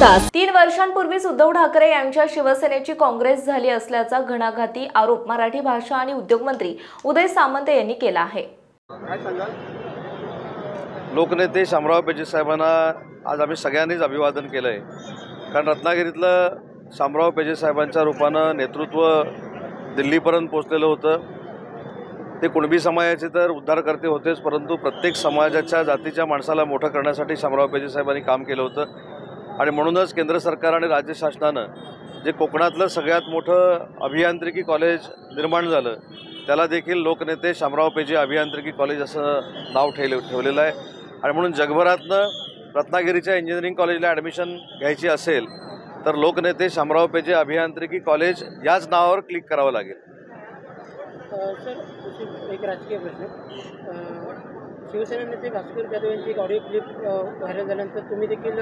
तास। 3 वर्षांपूर्वीच उद्धव ठाकरे यांच्या शिवसेनेची काँग्रेस झाली असल्याचा घणाघाती आरोप मराठी भाषा आणि उद्योग मंत्री उदय सामंत यांनी केला आहे। लोकनेते शामराव पेजे साहेबांना आज आम्ही सगळ्यांनीच अभिवादन केलंय, कारण रत्नागिरीतलं शामराव पेजे साहेबांच्या रूपानं नेतृत्व दिल्लीपर्यंत पोहोचलेलं होतं। ते कुणबी समाजाचे तर उद्धारकर्ते होतेच, परंतु प्रत्येक समाजाच्या जातीच्या माणसाला मोठं करण्यासाठी शामराव पेजे साहेबांनी काम केलं होतं। आणि म्हणूनच केंद्र सरकार आणि राज्य शासनानं जे कोकणातलं सगळ्यात मोठं अभियांत्रिकी कॉलेज निर्माण झालं, त्याला देखील लोकनेते शामराव पेजे अभियांत्रिकी कॉलेज असं नाव ठेवलेलं आहे। आणि म्हणून जगभरातनं रत्नागिरीच्या इंजिनिअरिंग कॉलेजला ॲडमिशन घ्यायची असेल तर लोकनेते शामराव पेजे अभियांत्रिकी कॉलेज याच नावावर क्लिक करावं लागेल। सर, एक राजकीय प्रश्न, शिवसेना नेते भास्कर जाधव यांची एक ऑडिओ क्लिप व्हायरल झाल्यानंतर तुम्ही देखील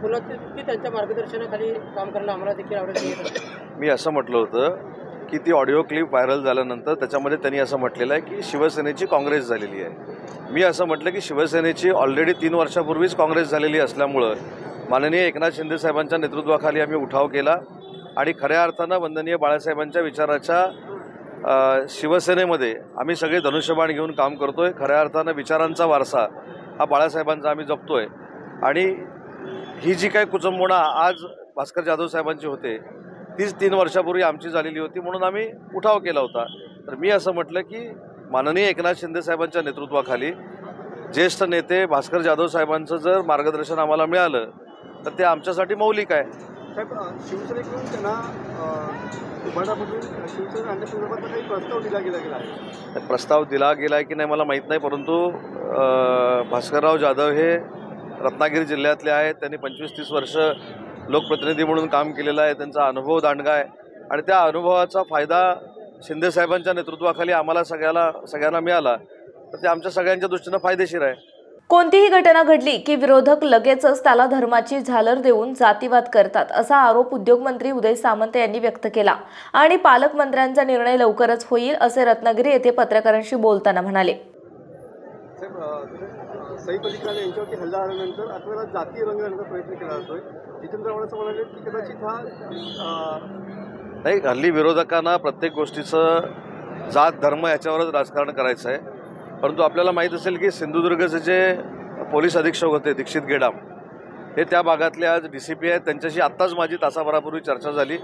बोलत की त्यांच्या मार्गदर्शनाखाली काम करणं आम्हाला देखील आवडत। मी असं म्हटलं होतं की ती ऑडिओ क्लिप व्हायरल झाल्यानंतर त्याच्यामध्ये त्यांनी असं म्हटलेलं आहे की शिवसेनेची काँग्रेस झालेली आहे। मी असं म्हटलं की शिवसेनेची ऑलरेडी 3 वर्षापूर्वीच काँग्रेस झालेली असल्यामुळं माननीय एकनाथ शिंदे साहेबांच्या नेतृत्वाखाली आम्ही उठाव केला आणि खऱ्या अर्थानं वंदनीय बाळासाहेबांच्या विचाराच्या शिवसेनेमध्ये आम्ही सगळे धनुष्यबाण घेऊन काम करतोय। खऱ्या अर्थानं विचारांचा वारसा हा बाळासाहेबांचा आम्ही जपतोय। आणि ही जी काही कुचंबणा आज भास्कर जाधव साहेबांची होते तीच 3 वर्षापूर्वी आमची झालेली होती, म्हणून आम्ही उठाव केला होता। तर मी असं म्हटलं की माननीय एकनाथ शिंदे साहेबांच्या नेतृत्वाखाली ज्येष्ठ नेते भास्कर जाधव साहेबांचं जर मार्गदर्शन आम्हाला मिळालं तर ते आमच्यासाठी मौलिक आहे। साहेब, शिवसेनेकडून त्यांना उभाटामधून शिवसेना आणण्यासंदर्भात काही प्रस्ताव दिला गेला आहे? प्रस्ताव दिला गेला आहे की नाही मला माहीत नाही, परंतु भास्करराव जाधव हे रत्नागिरी जिल्ह्यातले आहेत। त्यांनी 25-30 वर्ष लोकप्रतिनिधी म्हणून काम केलेलं आहे। त्यांचा अनुभव दांडगा आहे आणि त्या अनुभवाचा फायदा शिंदेसाहेबांच्या नेतृत्वाखाली आम्हाला सगळ्यांना मिळाला तर ते आमच्या सगळ्यांच्या दृष्टीनं फायदेशीर आहे। कोणतीही घटना घडली की विरोधक लगेचच त्याला धर्माची झालर देऊन जातीवाद करतात, असा आरोप उद्योगमंत्री उदय सामंत यांनी व्यक्त केला। आणि पालकमंत्र्यांचा निर्णय लवकरच होईल असे रत्नागिरी येथे पत्रकारांशी बोलताना म्हणाले। सईद अली खान यांच्यावरती हल्ला झाल्यानंतर आपल्याला जातीय रंग देण्याचा प्रयत्न केला जातोय। जितेंद्र आव्हाड असं म्हणाले की कदाचित हा नाही, हल्ली विरोधकांना प्रत्येक गोष्टीचं जात धर्म याच्यावरच राजकारण करायचं आहे। परंतु आपल्याला माहीत असेल की सिंधुदुर्गचे जे पोलीस अधीक्षक होते दीक्षित गेडाम हे त्या भागातले आज DCP आहेत। त्यांच्याशी आत्ताच माझी तासाभरापूर्वी चर्चा झाली।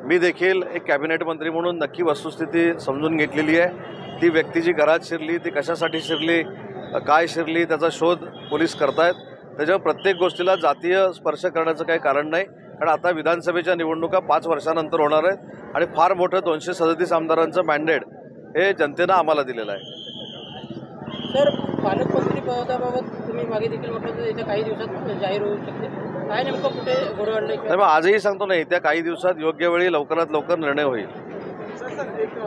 मी देखील एक कॅबिनेट मंत्री म्हणून नक्की वस्तुस्थिती समजून घेतलेली आहे। ती व्यक्ती जी घरात शिरली ती कशासाठी शिरली, काय शिरली, त्याचा शोध पोलीस करतायत। त्याच्यावर प्रत्येक गोष्टीला जातीय स्पर्श करण्याचं काही कारण नाही, कारण आता विधानसभेच्या निवडणुका 5 वर्षानंतर होणार आहेत आणि फार मोठं 237 आमदारांचं मॅन्डेट हे जनतेनं आम्हाला दिलेलं आहे। सर, पालकमंत्री पदाबाबत तुम्ही मागे देखील म्हटलं तर येत्या काही दिवसात जाहीर होऊ शकते, काय नेमकं कुठे घोडं आणलंय? नाही, मग आजही सांगतो नाही, त्या काही दिवसात योग्य वेळी लवकरात लवकर निर्णय होईल। सर, एक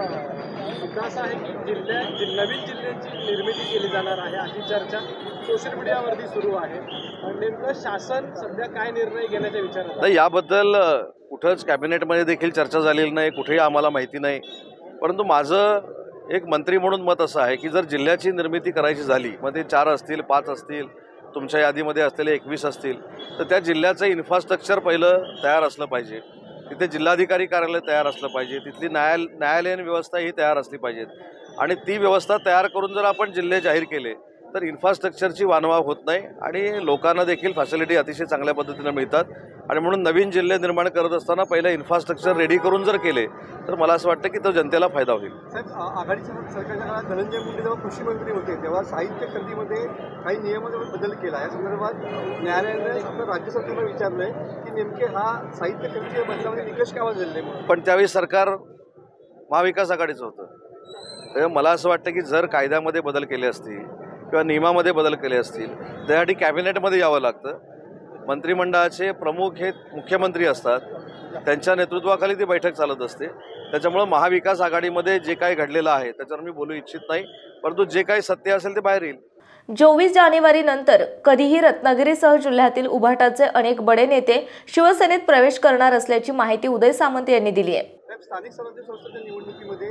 मुद्दा असा आहे की नवीन जिल्ह्यांची निर्मिती केली जाणार आहे अशी चर्चा सोशल मीडियावरती सुरू आहे। नेमकं शासन सध्या काय निर्णय घेण्याच्या विचारात नाही, याबद्दल कुठंच कॅबिनेटमध्ये देखील चर्चा झालेली नाही, कुठेही आम्हाला माहिती नाही। परंतु माझं एक मंत्री म्हणून मत असं आहे की जर जिल्ह्याची निर्मिती करायची झाली, मग ते 4 असतील, 5 असतील, तुमच्या यादीमध्ये असलेले 21 असतील, तर त्या जिल्ह्याचं इन्फ्रास्ट्रक्चर पहिलं तयार असलं पाहिजे। तिथे जिल्हाधिकारी कार्यालय तयार असलं पाहिजे, तिथली न्यायालयीन व्यवस्था ही तयार असली पाहिजे। आणि ती व्यवस्था तयार करून जर आपण जिल्हे जाहीर केले तर इन्फ्रास्ट्रक्चरची वानवा होत नाही आणि लोकांना देखील फॅसिलिटी अतिशय चांगल्या पद्धतीने मिळतात। आणि म्हणून नवीन जिल्हे निर्माण करत असताना पहिलं इन्फ्रास्ट्रक्चर रेडी करून जर केले तर मला असं वाटतं की तो जनतेला फायदा होईल। साहेब, आघाडीच्या सरकारच्या काळात धनंजय मुंडे जेव्हा कृषी मंत्री होते तेव्हा साहित्य खरेदीमध्ये काही नियमांमध्ये बदल केला। या संदर्भात न्यायालयाने आपलं राज्य सरकारला विचारलंय की नेमके हा साहित्य खरेदी बदलामध्ये निकष का बदलले? पण त्यावेळी सरकार महाविकास आघाडीचं होतं। त्यामुळे मला असं वाटतं की जर कायद्यामध्ये बदल केले असतील किंवा नियमामध्ये बदल केले असतील त्यासाठी कॅबिनेटमध्ये यावं लागतं। मंत्रिमंडळाचे प्रमुख हे मुख्यमंत्री असतात, त्यांच्या नेतृत्वाखाली ती बैठक चालत असते। त्याच्यामुळे महाविकास आघाडीमध्ये जे काही घडलेलं आहे त्याच्यावर मी बोलू इच्छित नाही, परंतु जे काही सत्य असेल ते बाहेर येईल। 24 जानेवारी नंतर कधीही रत्नागिरीसह जिल्ह्यातील उभाटाचे अनेक बडे नेते शिवसेनेत प्रवेश करणार असल्याची माहिती उदय सामंत यांनी दिली आहे। स्थानिक स्वराज्य संस्थेच्या निवडणुकीमध्ये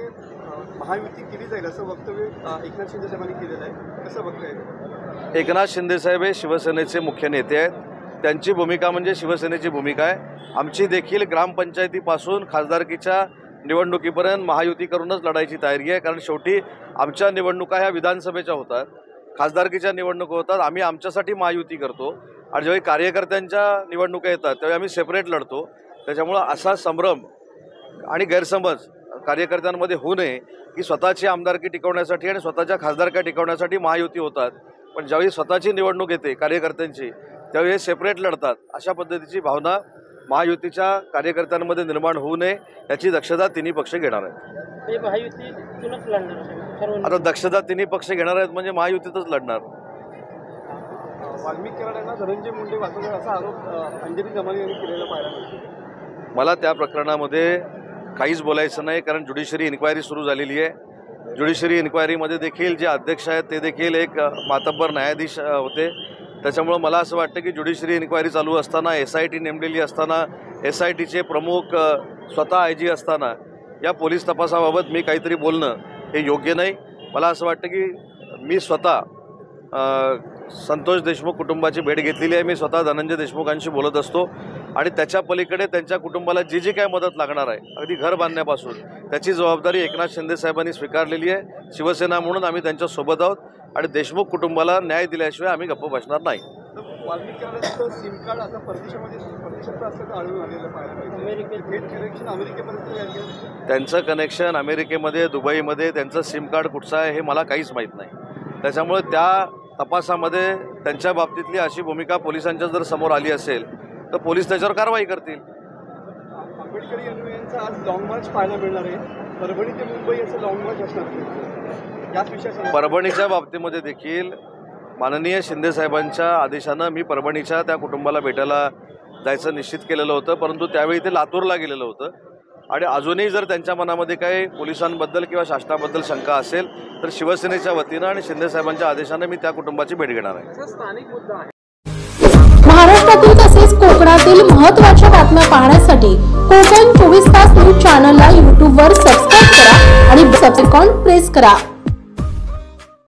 महायुती केली जाईल असं वक्तव्य एकनाथ शिंदे साहेबांनी केलेलं आहे, कसं बघताय? एकनाथ शिंदे साहेब हे शिवसेनेचे मुख्य नेते आहेत। त्यांची भूमिका म्हणजे शिवसेनेची भूमिका आहे। आमची देखील ग्रामपंचायतीपासून खासदारकीच्या निवडणुकीपर्यंत महायुती करूनच लढायची तयारी आहे, कारण शेवटी आमच्या निवडणुका ह्या विधानसभेच्या होतात, खासदारकीच्या निवडणुका होतात। आम्ही आमच्यासाठी महायुती करतो आणि ज्यावेळी कार्यकर्त्यांच्या निवडणुका येतात त्यावेळी आम्ही सेपरेट लढतो। त्याच्यामुळं असा संभ्रम आणि गैरसमज कार्यकर्त्यांमध्ये होऊ नये की स्वतःची आमदारकी टिकवण्यासाठी आणि स्वतःच्या खासदारक्या टिकवण्यासाठी महायुती होतात, पण ज्यावेळी स्वतःची निवडणूक येते कार्यकर्त्यांची त्यावेळी हे सेपरेट लढतात। अशा पद्धतीची भावना महायुतीच्या कार्यकर्त्यांमध्ये निर्माण होऊ नये याची दक्षता तिन्ही पक्ष घेणार आहेत। महायुतीतूनच लढणार आता दक्षता तिन्ही पक्ष घेणार आहेत म्हणजे महायुतीतच लढणार। वाल्मिक कराडांना धनंजय मुंडे वाचवणार असा आरोप अंजली दमानी यांनी केलेला पाहायला मिळतो। मला त्या प्रकरणामध्ये काहीच बोलायचं नाही, कारण ज्युडिशरी इन्क्वायरी सुरू झालेली आहे। ज्युडिशरी इन्क्वायरीमध्ये देखील जे अध्यक्ष आहेत ते देखील एक मातब्बर न्यायाधीश होते। त्याच्यामुळं मला असं वाटतं की ज्युडिशरी इन्क्वायरी चालू असताना, SIT नेमलेली असताना, SITचे प्रमुख स्वतः IG असताना या पोलीस तपासाबाबत मी काहीतरी बोलणं हे योग्य नाही। मला असं वाटतं की मी स्वतः संतोष देशमुख कुटुंबाची भेट घेतलेली आहे, मी स्वतः धनंजय देशमुखांशी बोलत असतो आणि त्याच्या पलीकडे त्यांच्या कुटुंबाला जी जी काय मदत लागणार आहे अगदी घर बांधण्यापासून त्याची जबाबदारी एकनाथ शिंदे साहेबांनी स्वीकारलेली आहे। शिवसेना म्हणून आम्ही त्यांच्यासोबत आहोत आणि देशमुख कुटुंबाला न्याय दिल्याशिवाय आम्ही गप्प बसणार नाही। वाल्मिक कराडांचं सिम कार्ड आता परदेशामध्ये असल्याचं आढळून आलेलं पाहायला मिळतं। थेट कनेक्शन अमेरिकेपर्यंत त्यांचं कनेक्शन अमेरिकेमध्ये, दुबईमध्ये त्यांचं सिम कार्ड कुठचं आहे हे मला काहीच माहीत नाही। त्याच्यामुळे त्या तपासामध्ये त्यांच्या बाबतीतली अशी भूमिका पोलिसांच्या जर समोर आली असेल तर पोलीस त्याच्यावर कारवाई करतील। आंबेडकरी अनुयायांचा आज लॉंग मार्च पाहायला मिळणार आहे। परभणी ते मुंबई असं लॉंग मार्च असणार याच विषयात परभणीच्या बाबतीमध्ये देखील माननीय शिंदे साहेबांच्या आदेशानं मी परभणीच्या त्या कुटुंबाला भेटायला जायचं निश्चित केलेलं होतं, परंतु त्यावेळी ते लातूरला गेलेलं होतं आणि अजूनही जर त्यांच्या मनामध्ये काही पोलिसांबद्दल किंवा शासनाबद्दल शंका असेल तर शिवसेनेच्या वतीनं आणि शिंदे साहेबांच्या आदेशानं मी त्या कुटुंबाची भेट घेणार आहे। स्थानिक मुद्दा आहे। महाराष्ट्रातील तसेच कोकणातील महत्त्वाच्या बातम्या पाहण्यासाठी कोकण 24 तास न्यूज चॅनलला YouTube वर सबस्क्राईब करा आणि बेल आयकॉन प्रेस करा।